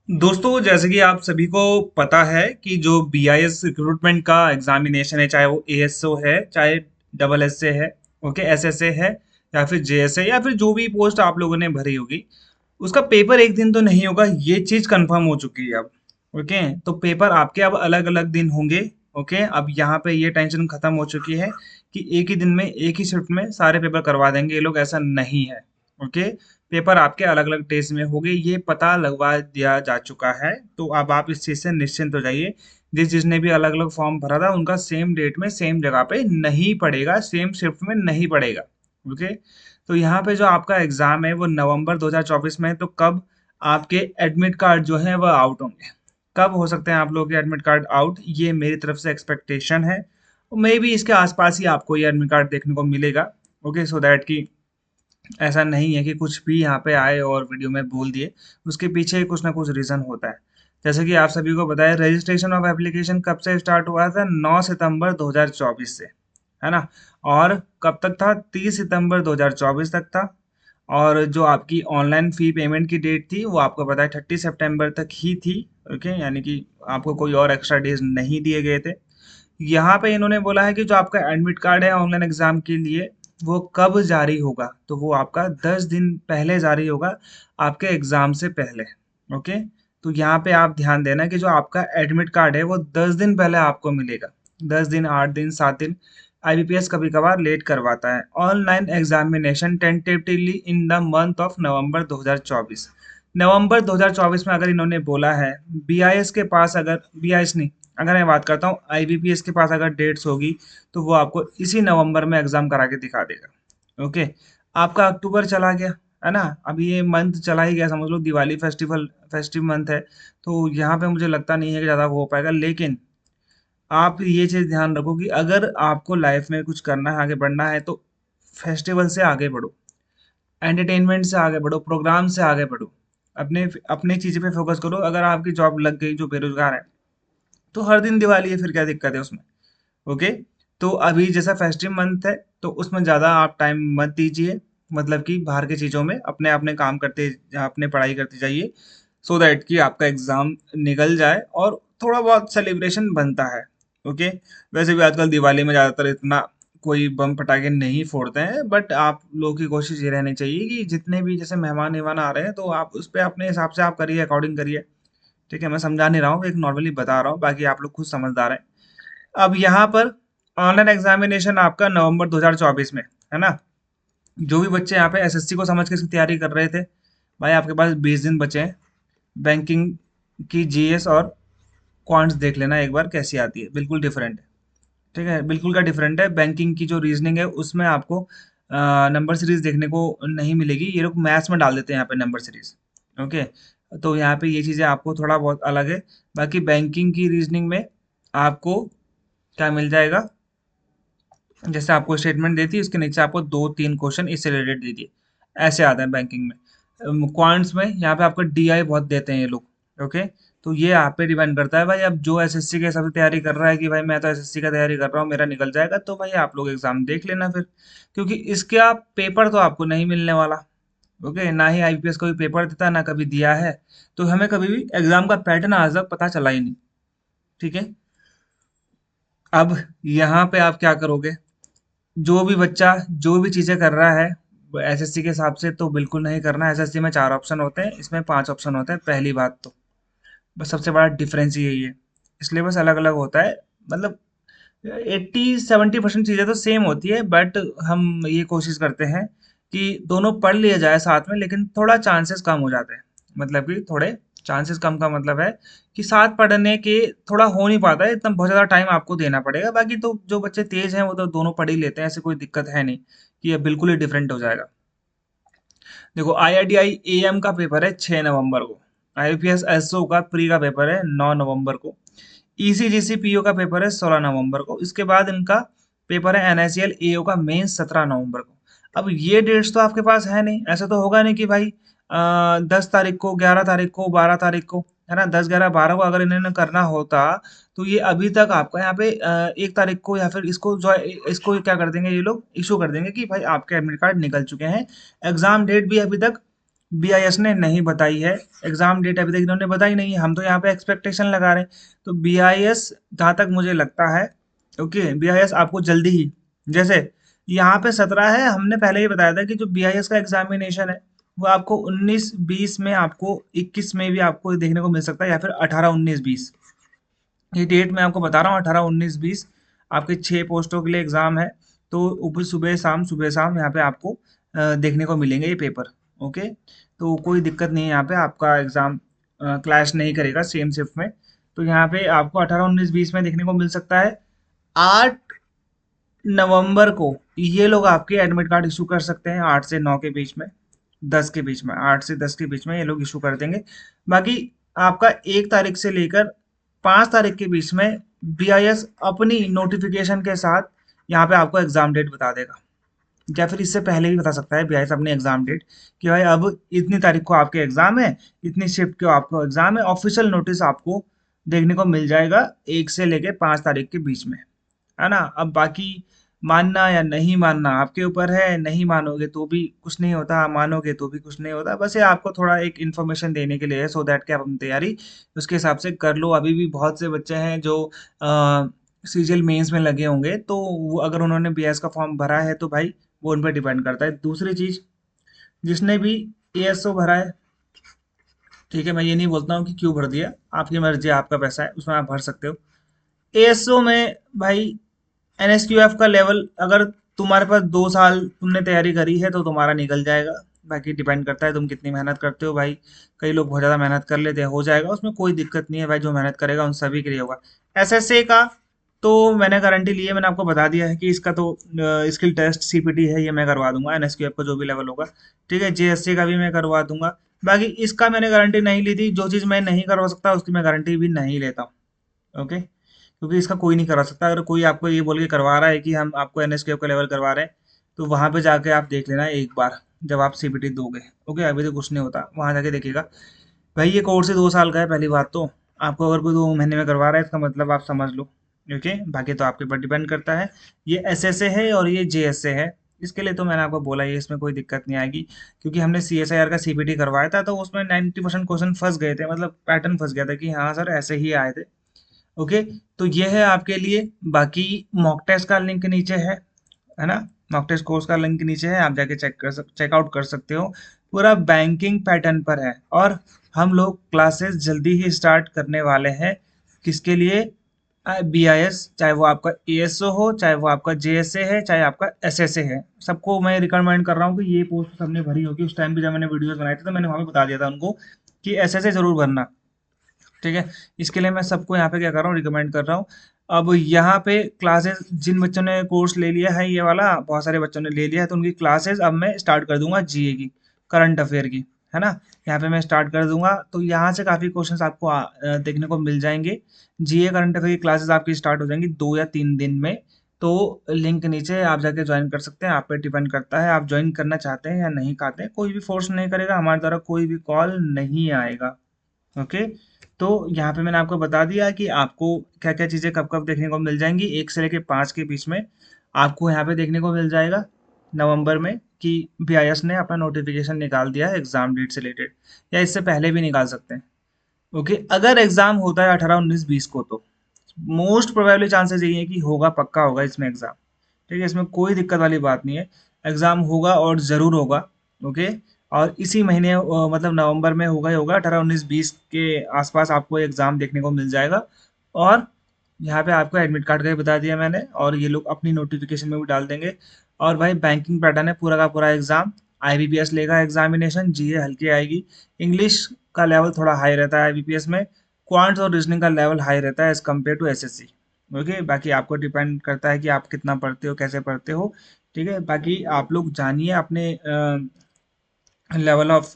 दोस्तों, जैसे कि आप सभी को पता है कि जो बीआईएस रिक्रूटमेंट का एग्जामिनेशन है, चाहे वो एएसओ है, चाहे डबल एसए है, ओके, एसएसए है, या फिर जेएसए, या फिर जो भी पोस्ट आप लोगों ने भरी होगी, उसका पेपर एक दिन तो नहीं होगा। ये चीज कंफर्म हो चुकी है अब। ओके, तो पेपर आपके अब अलग अलग दिन होंगे। ओके, अब यहाँ पे ये टेंशन खत्म हो चुकी है कि एक ही दिन में एक ही शिफ्ट में सारे पेपर करवा देंगे ये लोग, ऐसा नहीं है। ओके, पेपर आपके अलग अलग डेज में होंगे, ये पता लगवा दिया जा चुका है। तो अब आप इस चीज से निश्चिंत हो जाइए। जिसने भी अलग अलग फॉर्म भरा था उनका सेम डेट में सेम जगह पे नहीं पड़ेगा, सेम शिफ्ट में नहीं पड़ेगा। ओके, तो यहाँ पे जो आपका एग्जाम है वो नवंबर 2024 में है। तो कब आपके एडमिट कार्ड जो है वो आउट होंगे, कब हो सकते हैं आप लोगों के एडमिट कार्ड आउट, ये मेरी तरफ से एक्सपेक्टेशन है। मे बी इसके आसपास ही आपको ये एडमिट कार्ड देखने को मिलेगा। ओके, सो दैट कि ऐसा नहीं है कि कुछ भी यहाँ पे आए और वीडियो में बोल दिए, उसके पीछे कुछ ना कुछ रीज़न होता है। जैसे कि आप सभी को बताया, रजिस्ट्रेशन ऑफ एप्लीकेशन कब से स्टार्ट हुआ था? 9 सितंबर 2024 से, है ना। और कब तक था? 30 सितंबर 2024 तक था। और जो आपकी ऑनलाइन फ़ी पेमेंट की डेट थी वो आपको पता है 30 सितंबर तक ही थी। ओके, यानी कि आपको कोई और एक्स्ट्रा डेज नहीं दिए गए थे। यहाँ पे इन्होंने बोला है कि जो आपका एडमिट कार्ड है ऑनलाइन एग्जाम के लिए, वो कब जारी होगा? तो वो आपका 10 दिन पहले जारी होगा, आपके एग्जाम से पहले। ओके, तो यहाँ पे आप ध्यान देना कि जो आपका एडमिट कार्ड है वो 10 दिन पहले आपको मिलेगा। 10 दिन, 8 दिन, 7 दिन। आईबीपीएस कभी कभार लेट करवाता है। Online examination tentatively in the month of November 2024। नवंबर 2024 में अगर इन्होंने बोला है, बीआईएस के पास, अगर बीआईएस नहीं, अगर मैं बात करता हूँ आईबीपीएस के पास अगर डेट्स होगी, तो वो आपको इसी नवंबर में एग्जाम करा के दिखा देगा। ओके, आपका अक्टूबर चला गया, है ना। अभी ये मंथ चला ही गया, समझ लो दिवाली फेस्टिव मंथ है। तो यहाँ पे मुझे लगता नहीं है कि ज़्यादा हो पाएगा। लेकिन आप ये चीज़ ध्यान रखो कि अगर आपको लाइफ में कुछ करना है, आगे बढ़ना है, तो फेस्टिवल से आगे बढ़ो, एंटरटेनमेंट से आगे बढ़ो, प्रोग्राम से आगे बढ़ो। अपने अपने चीज़ पे फोकस करो। अगर आपकी जॉब लग गई, जो बेरोजगार है, तो हर दिन दिवाली है, फिर क्या दिक्कत है उसमें? ओके, तो अभी जैसा फेस्टिव मंथ है, तो उसमें ज़्यादा आप टाइम मत दीजिए। मतलब कि बाहर की चीज़ों में अपने अपने काम करते, अपने पढ़ाई करते जाइए, सो दैट कि आपका एग्ज़ाम निकल जाए और थोड़ा बहुत सेलिब्रेशन बनता है। ओके, वैसे भी आजकल दिवाली में ज़्यादातर इतना कोई बम पटाखे नहीं फोड़ते हैं, बट आप लोगों की कोशिश ये रहनी चाहिए कि जितने भी जैसे मेहमान वेहमान आ रहे हैं, तो आप उस पर अपने हिसाब से आप करिए, अकॉर्डिंग करिए। ठीक है, मैं समझा नहीं रहा हूँ, एक नॉर्मली बता रहा हूँ, बाकी आप लोग खुद समझदार हैं। अब यहाँ पर ऑनलाइन एग्जामिनेशन आपका नवंबर 2024 में, है ना। जो भी बच्चे यहाँ पे एसएससी को समझ के इसकी तैयारी कर रहे थे, भाई आपके पास 20 दिन बचे हैं। बैंकिंग की जीएस और क्वांट्स देख लेना एक बार कैसी आती है, बिल्कुल डिफरेंट है। ठीक है, बिल्कुल का डिफरेंट है। बैंकिंग की जो रीजनिंग है उसमें आपको नंबर सीरीज देखने को नहीं मिलेगी, ये लोग मैथ्स में डाल देते हैं यहाँ पे नंबर सीरीज। ओके, तो यहाँ पे ये चीज़ें आपको थोड़ा बहुत अलग है। बाकी बैंकिंग की रीजनिंग में आपको क्या मिल जाएगा? जैसे आपको स्टेटमेंट देती है, उसके नीचे आपको 2-3 क्वेश्चन इससे रिलेटेड दे दिए, ऐसे आते हैं बैंकिंग में। क्वांट्स में यहाँ पे आपको डीआई बहुत देते हैं ये लोग। ओके, तो ये आप पे डिपेंड करता है भाई। अब जो एसएससी के हिसाब से तैयारी कर रहा है कि भाई मैं तो एसएससी का तैयारी कर रहा हूँ, मेरा निकल जाएगा, तो भाई आप लोग एग्जाम देख लेना फिर। क्योंकि इसका पेपर तो आपको नहीं मिलने वाला। ओके, ना ही आईपीएस कोई पेपर देता है, ना कभी दिया है। तो हमें कभी भी एग्जाम का पैटर्न आज तक पता चला ही नहीं। ठीक है, अब यहाँ पे आप क्या करोगे? जो भी बच्चा जो भी चीज़ें कर रहा है एसएससी के हिसाब से, तो बिल्कुल नहीं करना। एसएससी में 4 ऑप्शन होते हैं, इसमें 5 ऑप्शन होते हैं। पहली बात तो बस सबसे बड़ा डिफरेंस यही है। इसलिए बस अलग अलग होता है। मतलब 80-70% चीज़ें तो सेम होती है, बट हम ये कोशिश करते हैं कि दोनों पढ़ लिया जाए साथ में, लेकिन थोड़ा चांसेस कम हो जाते हैं। मतलब कि थोड़े चांसेस कम का मतलब है कि साथ पढ़ने के थोड़ा हो नहीं पाता है इतना, बहुत ज़्यादा टाइम आपको देना पड़ेगा। बाकी तो जो बच्चे तेज हैं वो तो दोनों पढ़ ही लेते हैं, ऐसे कोई दिक्कत है नहीं कि ये बिल्कुल ही डिफरेंट हो जाएगा। देखो, आईआईटीआई एएम का पेपर है 6 नवंबर को। आईपीएस एसओ का प्री का पेपर है 9 नवंबर को। ईसीजीसी पीओ का पेपर है 16 नवंबर को। इसके बाद इनका पेपर है एनएसएल एओ का मेन 17 नवंबर को। अब ये डेट्स तो आपके पास है नहीं, ऐसा तो होगा नहीं कि भाई 10 तारीख को, 11 तारीख को, 12 तारीख को, है ना, 10, 11, 12 को अगर इन्होंने करना होता, तो ये अभी तक आपका यहाँ पे 1 तारीख को, या फिर इसको क्या कर देंगे, ये लोग इशू कर देंगे कि भाई आपके एडमिट कार्ड निकल चुके हैं। एग्जाम डेट भी अभी तक बीआईएस ने नहीं बताई है, एग्जाम डेट अभी तक इन्होंने बताई नहीं है, हम तो यहाँ पे एक्सपेक्टेशन लगा रहे हैं। तो बीआईएस जहाँ तक मुझे लगता है, ओके, बीआईएस आपको जल्दी ही, जैसे यहाँ पे 17 है, हमने पहले ही बताया था कि जो बीआईएस का एग्जामिनेशन है वो आपको 19-20 में, आपको 21 में भी आपको देखने को मिल सकता है, या फिर 18-19-20, ये डेट मैं आपको बता रहा हूँ, 18-19-20 आपके 6 पोस्टों के लिए एग्जाम है। तो सुबह शाम यहाँ पे आपको देखने को मिलेंगे ये पेपर। ओके, तो कोई दिक्कत नहीं है, यहाँ पे आपका एग्जाम क्लैश नहीं करेगा सेम शिफ्ट में। तो यहाँ पे आपको 18-19-20 में देखने को मिल सकता है। 8 नवंबर को ये लोग आपके एडमिट कार्ड इशू कर सकते हैं, 8 से 9 के बीच में, 10 के बीच में, 8 से 10 के बीच में ये लोग इशू कर देंगे। बाकी आपका 1 तारीख से लेकर 5 तारीख के बीच में बीआईएस अपनी नोटिफिकेशन के साथ यहाँ पे आपको एग्जाम डेट बता देगा, या फिर इससे पहले भी बता सकता है बीआईएस अपनी एग्जाम डेट, कि भाई अब इतनी तारीख को आपके एग्जाम है, इतनी शिफ्ट को आपको एग्जाम है। ऑफिशियल नोटिस आपको देखने को मिल जाएगा 1 से लेके 5 तारीख के बीच में, है ना। अब बाकी मानना या नहीं मानना आपके ऊपर है, नहीं मानोगे तो भी कुछ नहीं होता, मानोगे तो भी कुछ नहीं होता। बस ये आपको थोड़ा एक इन्फॉर्मेशन देने के लिए है, सो दैट कि आप अपनी तैयारी उसके हिसाब से कर लो। अभी भी बहुत से बच्चे हैं जो सीजीएल मेंस में लगे होंगे, तो वो अगर उन्होंने बीएस का फॉर्म भरा है तो भाई वो उन पर डिपेंड करता है। दूसरी चीज, जिसने भी एएसओ भरा है, ठीक है, मैं ये नहीं बोलता हूँ कि क्यों भर दिया, आपकी मर्जी है, आपका पैसा है, उसमें आप भर सकते हो। एएसओ में भाई एनएसक्यूएफ का लेवल, अगर तुम्हारे पास 2 साल तुमने तैयारी करी है तो तुम्हारा निकल जाएगा। बाकी डिपेंड करता है तुम कितनी मेहनत करते हो भाई। कई लोग बहुत ज़्यादा मेहनत कर लेते हैं, हो जाएगा, उसमें कोई दिक्कत नहीं है भाई, जो मेहनत करेगा उन सभी के लिए होगा। एसएसए का तो मैंने गारंटी ली है, मैंने आपको बता दिया है कि इसका तो स्किल टेस्ट सीपीटी है, ये मैं करवा दूंगा, एनएसक्यूएफ का जो भी लेवल होगा, ठीक है। जेएससी का भी मैं करवा दूंगा। बाकी इसका मैंने गारंटी नहीं ली थी, जो चीज़ मैं नहीं करवा सकता उसकी मैं गारंटी भी नहीं लेता हूँ, ओके। क्योंकि इसका कोई नहीं करा सकता। अगर कोई आपको ये बोल के करवा रहा है कि हम आपको एनएसक्यूएफ का लेवल करवा रहे हैं, तो वहाँ पे जाके आप देख लेना एक बार, जब आप सीपीटी दोगे, ओके। अभी तो कुछ नहीं होता, वहाँ जाके देखिएगा। भाई ये कोर्स ही 2 साल का है, पहली बात तो आपको अगर कोई 2 महीने में करवा रहा है इसका मतलब आप समझ लो, ओके। बाकी तो आपके ऊपर डिपेंड करता है। ये एसएसए है और ये जेएसए है, इसके लिए तो मैंने आपको बोला ही, इसमें कोई दिक्कत नहीं आएगी। क्योंकि हमने सीएसआईआर का सीपीटी करवाया था, तो उसमें 90% क्वेश्चन फंस गए थे, मतलब पैटर्न फंस गया था कि हाँ सर ऐसे ही आए थे, ओके। तो ये है आपके लिए। बाकी मॉक टेस्ट का लिंक नीचे है ना, मॉक टेस्ट कोर्स का लिंक नीचे है, आप जाके चेकआउट कर सकते हो। पूरा बैंकिंग पैटर्न पर है, और हम लोग क्लासेस जल्दी ही स्टार्ट करने वाले हैं। किसके लिए? बीआईएस, चाहे वो आपका एएसओ हो, चाहे वो आपका जेएसए है, चाहे आपका एसएसए है, सबको मैं रिकमेंड कर रहा हूँ कि ये पोस्ट सबने भरी होगी। उस टाइम भी जब मैंने वीडियोस बनाए थे तो मैंने वहाँ पे बता दिया था उनको कि एसएसए जरूर भरना, ठीक है। इसके लिए मैं सबको यहाँ पे क्या कर रहा हूँ, रिकमेंड कर रहा हूँ। अब यहाँ पे क्लासेस, जिन बच्चों ने कोर्स ले लिया है ये वाला, बहुत सारे बच्चों ने ले लिया है, तो उनकी क्लासेस अब मैं स्टार्ट कर दूंगा जीए की, करंट अफेयर की, है ना। यहाँ पे मैं स्टार्ट कर दूंगा, तो यहाँ से काफ़ी क्वेश्चंस आपको देखने को मिल जाएंगे। जीए करंट अफेयर की क्लासेस आपकी स्टार्ट हो जाएंगी 2 या 3 दिन में। तो लिंक नीचे आप जाके ज्वाइन कर सकते हैं, आप पे डिपेंड करता है आप ज्वाइन करना चाहते हैं या नहीं चाहते हैं। कोई भी फोर्स नहीं करेगा, हमारे द्वारा कोई भी कॉल नहीं आएगा, ओके। तो यहाँ पे मैंने आपको बता दिया कि आपको क्या क्या चीज़ें कब कब देखने को मिल जाएंगी। 1 से लेके 5 के बीच में आपको यहाँ पे देखने को मिल जाएगा नवंबर में, कि बीआईएस ने अपना नोटिफिकेशन निकाल दिया है एग्जाम डेट से रिलेटेड, या इससे पहले भी निकाल सकते हैं, ओके। अगर एग्जाम होता है 18-19-20 को, तो मोस्ट प्रोबेबली चांसेस यही है कि होगा, पक्का होगा इसमें एग्जाम, ठीक है। इसमें कोई दिक्कत वाली बात नहीं है, एग्जाम होगा और ज़रूर होगा, ओके। और इसी महीने मतलब नवंबर में होगा ही होगा, 18-19-20 के आसपास आपको एग्जाम देखने को मिल जाएगा। और यहाँ पे आपको एडमिट कार्ड का भी बता दिया मैंने, और ये लोग अपनी नोटिफिकेशन में भी डाल देंगे। और भाई बैंकिंग पैटर्न है पूरा का पूरा एग्जाम, आईबीपीएस लेगा एग्जामिनेशन, जीए हल्की आएगी, इंग्लिश का लेवल थोड़ा हाई रहता है आईबीपीएस में, क्वांट्स और रीजनिंग का लेवल हाई रहता है as compared to SSC, okay. बाकी आपको डिपेंड करता है कि आप कितना पढ़ते हो, कैसे पढ़ते हो, ठीक है। बाकी आप लोग जानिए अपने लेवल ऑफ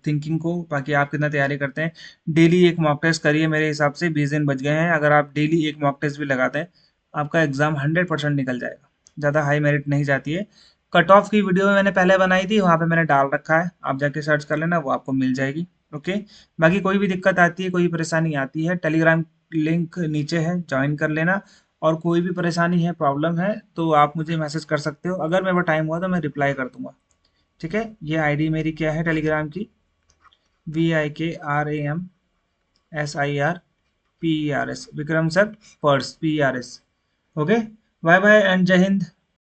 थिंकिंग को, बाकी आप कितना तैयारी करते हैं। डेली एक मॉक टेस्ट करिए, मेरे हिसाब से 20 दिन बच गए हैं, अगर आप डेली एक मॉक टेस्ट भी लगाते हैं आपका एग्जाम 100% निकल जाएगा, ज़्यादा हाई मेरिट नहीं जाती है। कट ऑफ की वीडियो मैंने पहले बनाई थी, वहाँ पे मैंने डाल रखा है, आप जाके सर्च कर लेना, वो आपको मिल जाएगी, ओके। बाकी कोई भी दिक्कत आती है, कोई परेशानी आती है, टेलीग्राम लिंक नीचे है, ज्वाइन कर लेना। और कोई भी परेशानी है, प्रॉब्लम है, तो आप मुझे मैसेज कर सकते हो, अगर मेरे पास टाइम हुआ तो मैं रिप्लाई कर दूंगा, ठीक है। ये आईडी मेरी क्या है टेलीग्राम की, VIKRAMSIRPERS, विक्रम सर पर्स PERS। Okay, bye bye and जय हिंद।